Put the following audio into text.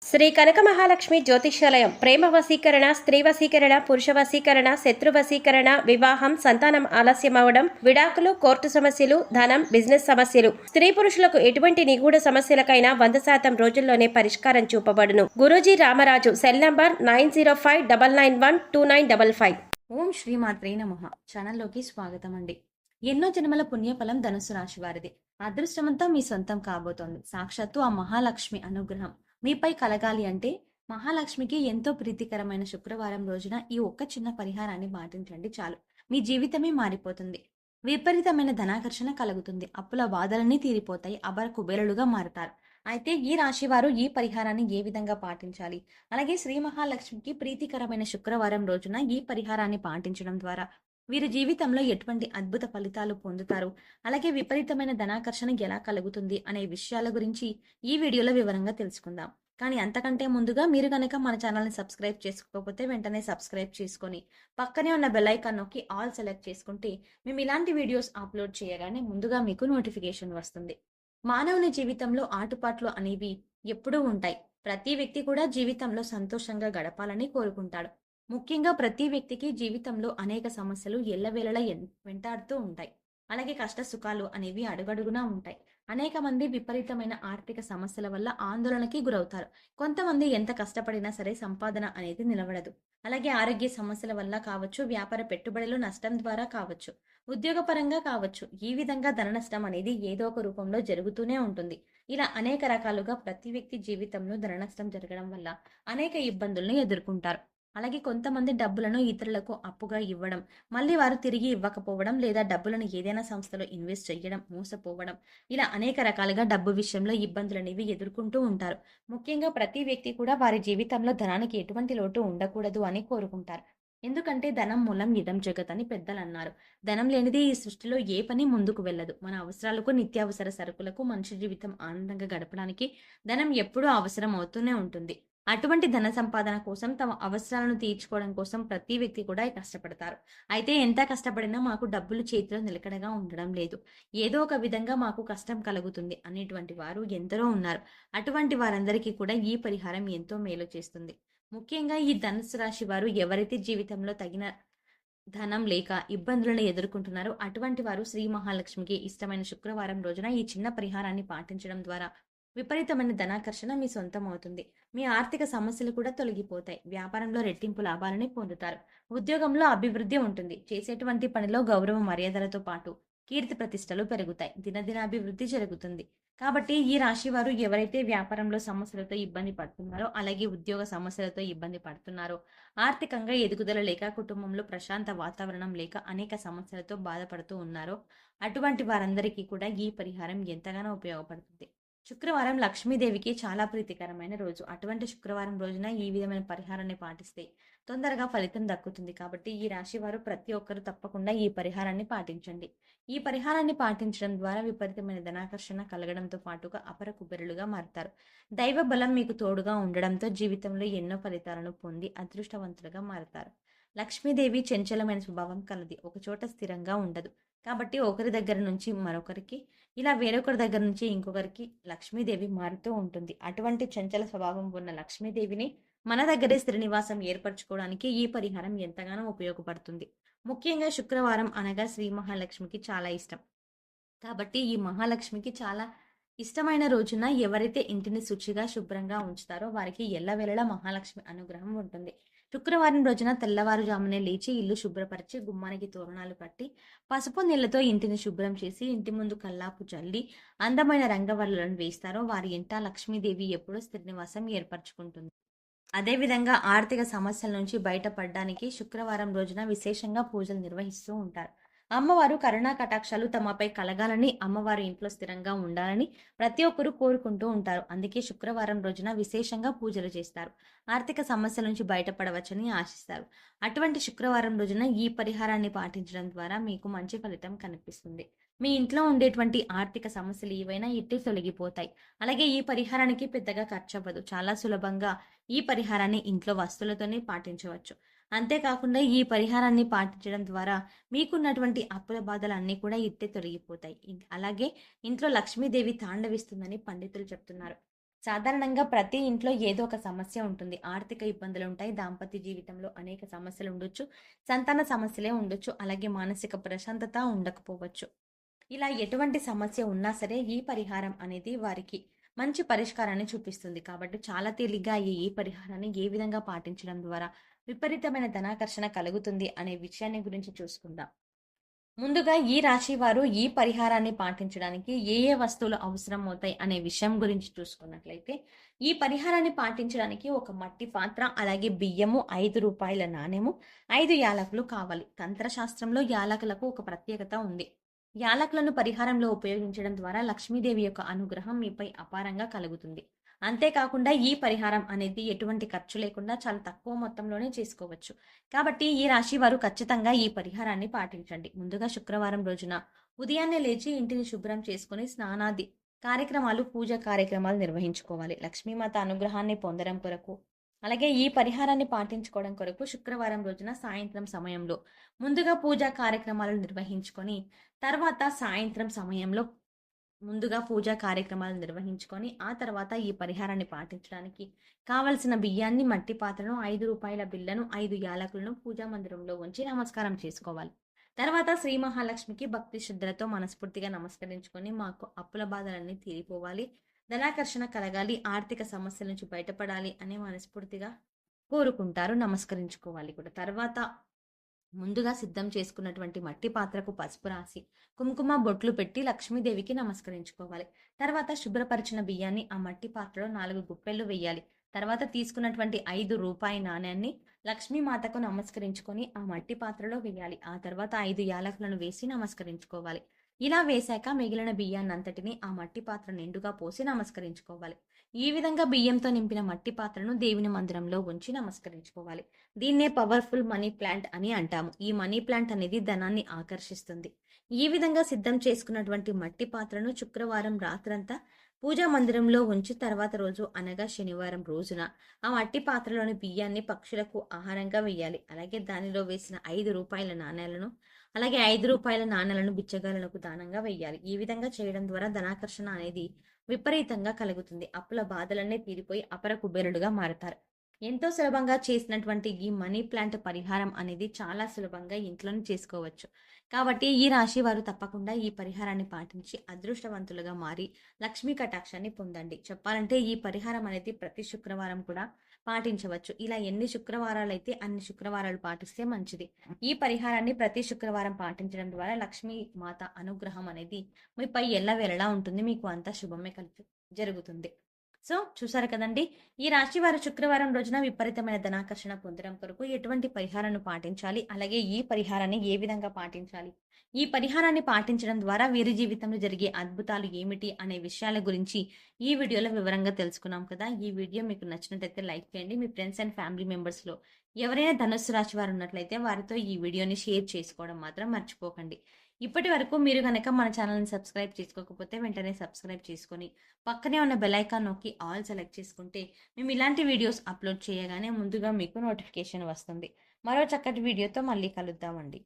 శ్రీ కనక మహాలక్ష్మి జ్యోతిష్యాలయం ప్రేమ వశీకరణ, స్త్రీ వశీకరణ, పురుష వశీకరణ, శత్రు వశీకరణ, వివాహం, సంతానం ఆలస్యం అవడం, విడాకులు, కోర్టు సమస్యలు, ధనం, బిజినెస్ సమస్యలు, స్త్రీ పురుషులకు ఎటువంటి నిగూఢ సమస్యలకైనా 100% రోజుల్లోనే పరిష్కారం చూపబడును. గురూజీ రామరాజు. Cell number 9059912955. ఓం శ్రీమాత్రే నమః. ఛానల్లోకి స్వాగతం అండి. ఎన్నో జన్మల పుణ్యఫలం ధనుసు రాశి వారిది. అదృష్టమంతా మీ సొంతం కాబోతోంది. సాక్షాత్తు ఆ మహాలక్ష్మి అనుగ్రహం మీపై కలగాలి అంటే మహాలక్ష్మికి ఎంతో ప్రీతికరమైన శుక్రవారం రోజున ఈ ఒక్క చిన్న పరిహారాన్ని పాటించండి చాలు. మీ జీవితమే మారిపోతుంది. విపరీతమైన ధనాకర్షణ కలుగుతుంది. అప్పుల బాధలన్నీ తీరిపోతాయి. అబర కుబేరులుగా మారతారు. అయితే ఈ రాశి వారు ఈ పరిహారాన్ని ఏ విధంగా పాటించాలి, అలాగే శ్రీ మహాలక్ష్మికి ప్రీతికరమైన శుక్రవారం రోజున ఈ పరిహారాన్ని పాటించడం ద్వారా వీరి జీవితంలో ఎటువంటి అద్భుత ఫలితాలు పొందుతారు, అలాగే విపరీతమైన ధనాకర్షణ ఎలా కలుగుతుంది అనే విషయాల గురించి ఈ వీడియోలో వివరంగా తెలుసుకుందాం. కానీ అంతకంటే ముందుగా మీరు కనుక మన ఛానల్ని సబ్స్క్రైబ్ చేసుకోకపోతే వెంటనే సబ్స్క్రైబ్ చేసుకొని పక్కనే ఉన్న బెల్ ఐకాన్ నొక్కి ఆల్ సెలెక్ట్ చేసుకుంటే మేము ఇలాంటి వీడియోస్ అప్లోడ్ చేయగానే ముందుగా మీకు నోటిఫికేషన్ వస్తుంది. మానవుని జీవితంలో ఆటుపాట్లు అనేవి ఎప్పుడూ ఉంటాయి. ప్రతి వ్యక్తి కూడా జీవితంలో సంతోషంగా గడపాలని కోరుకుంటాడు. ముఖ్యంగా ప్రతి వ్యక్తికి జీవితంలో అనేక సమస్యలు ఎల్లవేళలా వెంటాడుతూ ఉంటాయి. అలాగే కష్ట సుఖాలు అనేవి అడుగడుగునా ఉంటాయి. అనేక మంది విపరీతమైన ఆర్థిక సమస్యల వల్ల ఆందోళనకి గురవుతారు. కొంతమంది ఎంత కష్టపడినా సరే సంపాదన అనేది నిలబడదు. అలాగే ఆరోగ్య సమస్యల వల్ల కావచ్చు, వ్యాపార పెట్టుబడులు నష్టం ద్వారా కావచ్చు, ఉద్యోగపరంగా కావచ్చు, ఈ విధంగా ధన నష్టం అనేది ఏదో ఒక రూపంలో జరుగుతూనే ఉంటుంది. ఇలా అనేక రకాలుగా ప్రతి వ్యక్తి జీవితంలో ధన నష్టం జరగడం వల్ల అనేక ఇబ్బందులను ఎదుర్కొంటారు. అలాగే కొంతమంది డబ్బులను ఇతరులకు అప్పుగా ఇవ్వడం, మళ్ళీ వారు తిరిగి ఇవ్వకపోవడం, లేదా డబ్బులను ఏదైనా సంస్థలో ఇన్వెస్ట్ చేయడం, మోసపోవడం, ఇలా అనేక రకాలుగా డబ్బు విషయంలో ఇబ్బందులు అనేవి ఎదుర్కొంటూ ఉంటారు. ముఖ్యంగా ప్రతి వ్యక్తి కూడా వారి జీవితంలో ధనానికి ఎటువంటి లోటు ఉండకూడదు అని కోరుకుంటారు. ఎందుకంటే ధనం మూలం ఇదం జగత్ అని పెద్దలు అన్నారు. ధనం లేనిది ఈ సృష్టిలో ఏ పని ముందుకు వెళ్ళదు. మన అవసరాలకు, నిత్యావసర సరుకులకు, మనిషి జీవితం ఆనందంగా గడపడానికి ధనం ఎప్పుడూ అవసరం అవుతూనే ఉంటుంది. అటువంటి ధన సంపాదన కోసం, తమ అవసరాలను తీర్చుకోవడం కోసం ప్రతి వ్యక్తి కూడా కష్టపడతారు. అయితే ఎంత కష్టపడినా మాకు డబ్బులు చేతిలో నిలకడగా ఉండడం లేదు, ఏదో ఒక విధంగా మాకు కష్టం కలుగుతుంది అనేటువంటి వారు ఎందరో ఉన్నారు. అటువంటి వారందరికీ కూడా ఈ పరిహారం ఎంతో మేలు చేస్తుంది. ముఖ్యంగా ఈ ధనుసు రాశి వారు ఎవరైతే జీవితంలో తగిన ధనం లేక ఇబ్బందులను ఎదుర్కొంటున్నారో అటువంటి వారు శ్రీ మహాలక్ష్మికి ఇష్టమైన శుక్రవారం రోజున ఈ చిన్న పరిహారాన్ని పాటించడం ద్వారా విపరీతమైన ధనాకర్షణ మీ సొంతం అవుతుంది. మీ ఆర్థిక సమస్యలు కూడా తొలగిపోతాయి. వ్యాపారంలో రెట్టింపు లాభాలని పొందుతారు. ఉద్యోగంలో అభివృద్ధి ఉంటుంది. చేసేటువంటి పనిలో గౌరవ మర్యాదలతో పాటు కీర్తి ప్రతిష్టలు పెరుగుతాయి. దినదినాభివృద్ధి జరుగుతుంది. కాబట్టి ఈ రాశి వారు ఎవరైతే వ్యాపారంలో సమస్యలతో ఇబ్బంది పడుతున్నారో, అలాగే ఉద్యోగ సమస్యలతో ఇబ్బంది పడుతున్నారో, ఆర్థికంగా ఎదుగుదల లేక, కుటుంబంలో ప్రశాంత వాతావరణం లేక అనేక సమస్యలతో బాధపడుతూ ఉన్నారో అటువంటి వారందరికీ కూడా ఈ పరిహారం ఎంతగానో ఉపయోగపడుతుంది. శుక్రవారం లక్ష్మీదేవికి చాలా ప్రీతికరమైన రోజు. అటువంటి శుక్రవారం రోజున ఈ విధమైన పరిహారాన్ని పాటిస్తే తొందరగా ఫలితం దక్కుతుంది. కాబట్టి ఈ రాశి వారు ప్రతి ఒక్కరూ తప్పకుండా ఈ పరిహారాన్ని పాటించండి. ఈ పరిహారాన్ని పాటించడం ద్వారా విపరీతమైన ధనాకర్షణ కలగడంతో పాటుగా అపర కుబేరులుగా మారుతారు. దైవ బలం మీకు తోడుగా ఉండడంతో జీవితంలో ఎన్నో ఫలితాలను పొంది అదృష్టవంతులుగా మారుతారు. లక్ష్మీదేవి చంచలమైన స్వభావం కలది. ఒకచోట స్థిరంగా ఉండదు. కాబట్టి ఒకరి దగ్గర నుంచి మరొకరికి, ఇలా వేరొకరి దగ్గర నుంచి ఇంకొకరికి లక్ష్మీదేవి మారుతూ ఉంటుంది. అటువంటి చంచల స్వభావం ఉన్న లక్ష్మీదేవిని మన దగ్గరే స్థిర నివాసం ఏర్పరచుకోవడానికి ఈ పరిహారం ఎంతగానో ఉపయోగపడుతుంది. ముఖ్యంగా శుక్రవారం అనగా శ్రీ మహాలక్ష్మికి చాలా ఇష్టం. కాబట్టి ఈ మహాలక్ష్మికి చాలా ఇష్టమైన రోజున ఎవరైతే ఇంటిని శుచిగా, శుభ్రంగా ఉంచుతారో వారికి ఎల్లవేళలా మహాలక్ష్మి అనుగ్రహం ఉంటుంది. శుక్రవారం రోజున తెల్లవారుజామునే లేచి ఇల్లు శుభ్రపరిచి, గుమ్మానికి తోరణాలు కట్టి, పసుపు నీళ్లతో ఇంటిని శుభ్రం చేసి, ఇంటి ముందు కల్లాపు చల్లి అందమైన రంగవల్లులను వేస్తారో వారి ఇంట లక్ష్మీదేవి ఎప్పుడూ స్థిర నివాసం ఏర్పరచుకుంటుంది. అదేవిధంగా ఆర్థిక సమస్యల నుంచి బయటపడడానికి శుక్రవారం రోజున విశేషంగా పూజలు నిర్వహిస్తూ ఉంటారు. అమ్మవారు కరుణా కటాక్షాలు తమపై కలగాలని, అమ్మవారు ఇంట్లో స్థిరంగా ఉండాలని ప్రతి ఒక్కరూ కోరుకుంటూ ఉంటారు. అందుకే శుక్రవారం రోజున విశేషంగా పూజలు చేస్తారు. ఆర్థిక సమస్యల నుంచి బయటపడవచ్చని ఆశిస్తారు. అటువంటి శుక్రవారం రోజున ఈ పరిహారాన్ని పాటించడం ద్వారా మీకు మంచి ఫలితం కనిపిస్తుంది. మీ ఇంట్లో ఉండేటువంటి ఆర్థిక సమస్యలు ఏవైనా ఇట్టే తొలగిపోతాయి. అలాగే ఈ పరిహారానికి పెద్దగా ఖర్చు అవ్వదు. చాలా సులభంగా ఈ పరిహారాన్ని ఇంట్లో వస్తువులతోనే పాటించవచ్చు. అంతేకాకుండా ఈ పరిహారాన్ని పాటించడం ద్వారా మీకున్నటువంటి అప్పుల బాధలు అన్నీ కూడా ఇట్టే తొలగిపోతాయి. అలాగే ఇంట్లో లక్ష్మీదేవి తాండవిస్తుందని పండితులు చెప్తున్నారు. సాధారణంగా ప్రతి ఇంట్లో ఏదో ఒక సమస్య ఉంటుంది. ఆర్థిక ఇబ్బందులు ఉంటాయి. దాంపత్య జీవితంలో అనేక సమస్యలు ఉండొచ్చు. సంతాన సమస్యలే ఉండొచ్చు. అలాగే మానసిక ప్రశాంతత ఉండకపోవచ్చు. ఇలా ఎటువంటి సమస్య ఉన్నా సరే ఈ పరిహారం అనేది వారికి మంచి పరిష్కారాన్ని చూపిస్తుంది. కాబట్టి చాలా తేలిగ్గా ఈ పరిహారాన్ని ఏ విధంగా పాటించడం ద్వారా విపరీతమైన ధనాకర్షణ కలుగుతుంది అనే విషయాన్ని గురించి చూసుకుందాం. ముందుగా ఈ రాశి వారు ఈ పరిహారాన్ని పాటించడానికి ఏ వస్తువులు అవసరం అవుతాయి అనే విషయం గురించి చూసుకున్నట్లయితే, ఈ పరిహారాన్ని పాటించడానికి ఒక మట్టి పాత్ర, అలాగే బియ్యము, రూ. 5 నాణెము, 5 యాలకులు కావాలి. తంత్రశాస్త్రంలో యాలకులకు ఒక ప్రత్యేకత ఉంది. యాలకులను పరిహారంలో ఉపయోగించడం ద్వారా లక్ష్మీదేవి యొక్క అనుగ్రహం మీపై అపారంగా కలుగుతుంది. అంతేకాకుండా ఈ పరిహారం అనేది ఎటువంటి ఖర్చు లేకుండా చాలా తక్కువ మొత్తంలోనే చేసుకోవచ్చు. కాబట్టి ఈ రాశి వారు ఖచ్చితంగా ఈ పరిహారాన్ని పాటించండి. ముందుగా శుక్రవారం రోజున ఉదయాన్నే లేచి ఇంటిని శుభ్రం చేసుకుని స్నానాది కార్యక్రమాలు, పూజ కార్యక్రమాలు నిర్వహించుకోవాలి. లక్ష్మీమాత అనుగ్రహాన్ని పొందడం కొరకు, అలాగే ఈ పరిహారాన్ని పాటించుకోవడం కొరకు శుక్రవారం రోజున సాయంత్రం సమయంలో ముందుగా పూజా కార్యక్రమాలు నిర్వహించుకొని, తర్వాత సాయంత్రం సమయంలో ముందుగా పూజా కార్యక్రమాలు నిర్వహించుకొని, ఆ తర్వాత ఈ పరిహారాన్ని పాటించడానికి కావలసిన బియ్యాన్ని, మట్టి పాత్రను, రూ. 5 బిళ్ళను, 5 యాలకులను పూజా మందిరంలో ఉంచి నమస్కారం చేసుకోవాలి. తర్వాత శ్రీ మహాలక్ష్మికి భక్తి శ్రద్ధలతో మనస్ఫూర్తిగా నమస్కరించుకొని, మాకు అప్పుల బాధలన్నీ తీరిపోవాలి, ధనాకర్షణ కలగాలి, ఆర్థిక సమస్యల నుంచి బయటపడాలి అని మనస్ఫూర్తిగా కోరుకుంటారు. నమస్కరించుకోవాలి కూడా. తర్వాత ముందుగా సిద్ధం చేసుకున్నటువంటి మట్టి పాత్రకు పసుపు రాసి, కుంకుమ బొట్లు పెట్టి లక్ష్మీదేవికి నమస్కరించుకోవాలి. తర్వాత శుభ్రపరిచిన బియ్యాన్ని ఆ మట్టి పాత్రలో 4 గుప్పెళ్ళు వేయాలి. తర్వాత తీసుకున్నటువంటి రూ. 5 నాణ్యాన్ని లక్ష్మీమాతకు నమస్కరించుకొని ఆ మట్టి పాత్రలో వేయాలి. ఆ తర్వాత 5 యాలకులను వేసి నమస్కరించుకోవాలి. ఇలా వేశాక మిగిలిన బియ్యాన్నంతటిని ఆ మట్టి పాత్ర నిండుగా పోసి నమస్కరించుకోవాలి. ఈ విధంగా బియ్యంతో నింపిన మట్టి పాత్రను దేవుని మందిరంలో ఉంచి నమస్కరించుకోవాలి. దీన్నే పవర్ఫుల్ మనీ ప్లాంట్ అని అంటాము. ఈ మనీ ప్లాంట్ అనేది ధనాన్ని ఆకర్షిస్తుంది. ఈ విధంగా సిద్ధం చేసుకున్నటువంటి మట్టి పాత్రను శుక్రవారం రాత్రంతా పూజా మందిరంలో ఉంచి తర్వాత రోజు అనగా శనివారం రోజున ఆ మట్టి పాత్రలోని బియ్యాన్ని పక్షులకు ఆహారంగా వేయాలి. అలాగే దానిలో వేసిన రూ. 5 నాణేలను, అలాగే రూ. 5 నాణేలను బిచ్చగాళ్లకు దానంగా వేయాలి. ఈ విధంగా చేయడం ద్వారా ధనాకర్షణ అనేది విపరీతంగా కలుగుతుంది. అప్పుల బాధలన్నీ తీరిపోయి అపర కుబేరుడుగా మారతారు. ఎంతో సులభంగా చేసినటువంటి ఈ మనీ ప్లాంట్ పరిహారం అనేది చాలా సులభంగా ఇంట్లోనే చేసుకోవచ్చు. కాబట్టి ఈ రాశి వారు తప్పకుండా ఈ పరిహారాన్ని పాటించి అదృష్టవంతులుగా మారి లక్ష్మీ కటాక్షాన్ని పొందండి. చెప్పాలంటే ఈ పరిహారం అనేది ప్రతి శుక్రవారం కూడా పాటించవచ్చు. ఇలా ఎన్ని శుక్రవారాలైతే అన్ని శుక్రవారాలు పాటిస్తే మంచిది. ఈ పరిహారాన్ని ప్రతి శుక్రవారం పాటించడం ద్వారా లక్ష్మీ మాత అనుగ్రహం అనేది మీపై ఎల్లవేళలా ఉంటుంది. మీకు అంతా శుభమే జరుగుతుంది. సో చూసారు కదండి, ఈ రాశి వారు శుక్రవారం రోజున విపరీతమైన ధనాకర్షణ పొందడం కొరకు ఎటువంటి పరిహారాన్ని పాటించాలి, అలాగే ఈ పరిహారాన్ని ఏ విధంగా పాటించాలి, ఈ పరిహారాన్ని పాటించడం ద్వారా వీరి జీవితంలో జరిగే అద్భుతాలు ఏమిటి అనే విషయాల గురించి ఈ వీడియోలో వివరంగా తెలుసుకున్నాం కదా. ఈ వీడియో మీకు నచ్చినట్లయితే లైక్ చేయండి. మీ ఫ్రెండ్స్ అండ్ ఫ్యామిలీ మెంబర్స్ లో ఎవరైనా ధనుస్సు రాశి వారు ఉన్నట్లయితే వారితో ఈ వీడియోని షేర్ చేసుకోవడం మాత్రం మర్చిపోకండి. ఇప్పటి వరకు మీరు కనుక మన ఛానల్ని సబ్స్క్రైబ్ చేసుకోకపోతే వెంటనే సబ్స్క్రైబ్ చేసుకొని పక్కనే ఉన్న బెల్ ఐకాన్ నొక్కి ఆల్ సెలెక్ట్ చేసుకుంటే మేము ఇలాంటి వీడియోస్ అప్లోడ్ చేయగానే ముందుగా మీకు నోటిఫికేషన్ వస్తుంది. మరో చక్కటి వీడియోతో మళ్ళీ కలుద్దామండి.